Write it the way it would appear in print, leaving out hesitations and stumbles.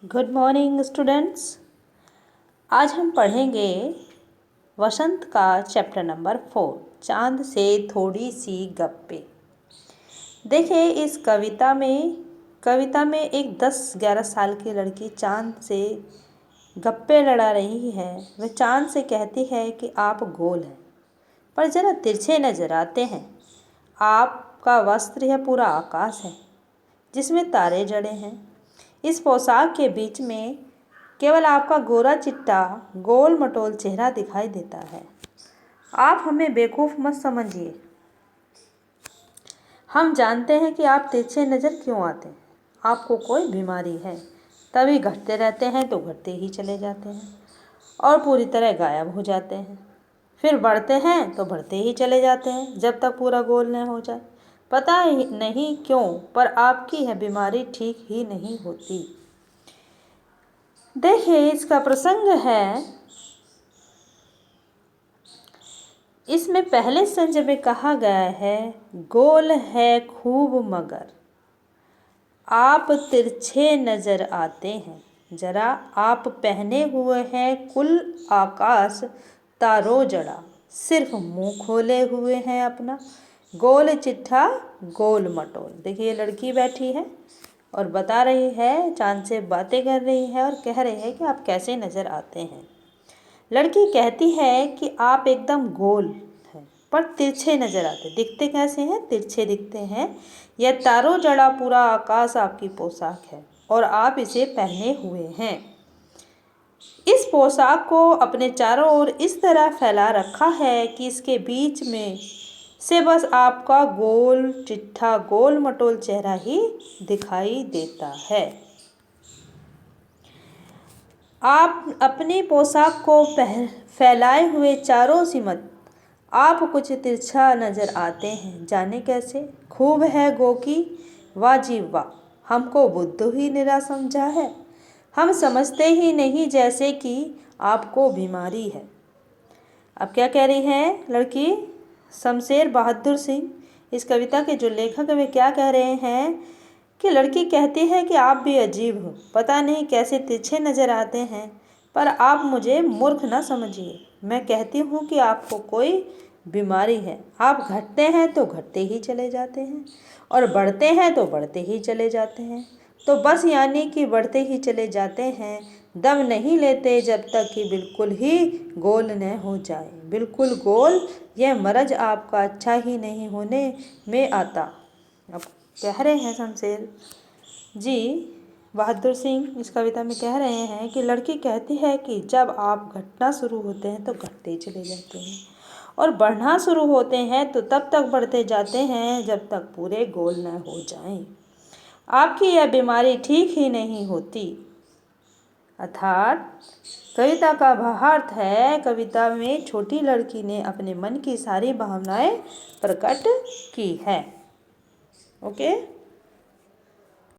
Good morning students. आज हम पढ़ेंगे वसंत का चैप्टर नंबर 4, चांद से थोड़ी सी गप्पे। देखिए, इस कविता में एक 10-11 साल की लड़की चांद से गप्पे लड़ा रही है। वह चांद से कहती है कि आप गोल हैं, पर ज़रा तिरछे नज़र आते हैं। आपका वस्त्र यह पूरा आकाश है जिसमें तारे जड़े हैं। इस पोशाक के बीच में केवल आपका गोरा चिट्टा गोल मटोल चेहरा दिखाई देता है। आप हमें बेवकूफ़ मत समझिए। हम जानते हैं कि आप तिरछे नज़र क्यों आते हैं। आपको कोई बीमारी है, तभी घटते रहते हैं तो घटते ही चले जाते हैं और पूरी तरह गायब हो जाते हैं। फिर बढ़ते हैं तो बढ़ते ही चले जाते हैं जब तक पूरा गोल न हो जाए। पता ही नहीं क्यों, पर आपकी यह बीमारी ठीक ही नहीं होती। देखिए, इसका प्रसंग है, इसमें पहले संजय में कहा गया है, गोल है खूब मगर आप तिरछे नजर आते हैं। जरा आप पहने हुए हैं कुल आकाश तारों जड़ा, सिर्फ मुंह खोले हुए हैं अपना गोल चिट्ठा गोल मटोल। देखिए, लड़की बैठी है और बता रही है, चांद से बातें कर रही है और कह रही है कि आप कैसे नज़र आते हैं। लड़की कहती है कि आप एकदम गोल हैं, पर तिरछे नज़र आते। दिखते कैसे हैं? तिरछे दिखते हैं। यह तारों जड़ा पूरा आकाश आपकी पोशाक है और आप इसे पहने हुए हैं। इस पोशाक को अपने चारों ओर इस तरह फैला रखा है कि इसके बीच में से बस आपका गोल चिट्ठा गोल मटोल चेहरा ही दिखाई देता है। आप अपनी पोशाक को फैलाए हुए चारों सिमत आप कुछ तिरछा नजर आते हैं। जाने कैसे? खूब है गोकी, वाह जी वाह, हमको बुद्धू ही निरा समझा है। हम समझते ही नहीं जैसे कि आपको बीमारी है। अब क्या कह रही है लड़की? शमशेर बहादुर सिंह, इस कविता के जो लेखक हैं, वे क्या कह रहे हैं कि लड़की कहती है कि आप भी अजीब हो, पता नहीं कैसे तिरछे नज़र आते हैं, पर आप मुझे मूर्ख न समझिए। मैं कहती हूँ कि आपको कोई बीमारी है। आप घटते हैं तो घटते ही चले जाते हैं और बढ़ते हैं तो बढ़ते ही चले जाते हैं। तो बस यानी कि बढ़ते ही चले जाते हैं, दम नहीं लेते जब तक कि बिल्कुल ही गोल न हो जाए। बिल्कुल गोल, यह मर्ज आपका अच्छा ही नहीं होने में आता। अब कह रहे हैं शमशेर जी बहादुर सिंह इस कविता में कह रहे हैं कि लड़की कहती है कि जब आप घटना शुरू होते हैं तो घटते ही चले जाते हैं और बढ़ना शुरू होते हैं तो तब तक बढ़ते जाते हैं जब तक पूरे गोल न हो जाएं। आपकी यह बीमारी ठीक ही नहीं होती। अर्थात कविता का भावार्थ है, कविता में छोटी लड़की ने अपने मन की सारी भावनाएं प्रकट की है। ओके।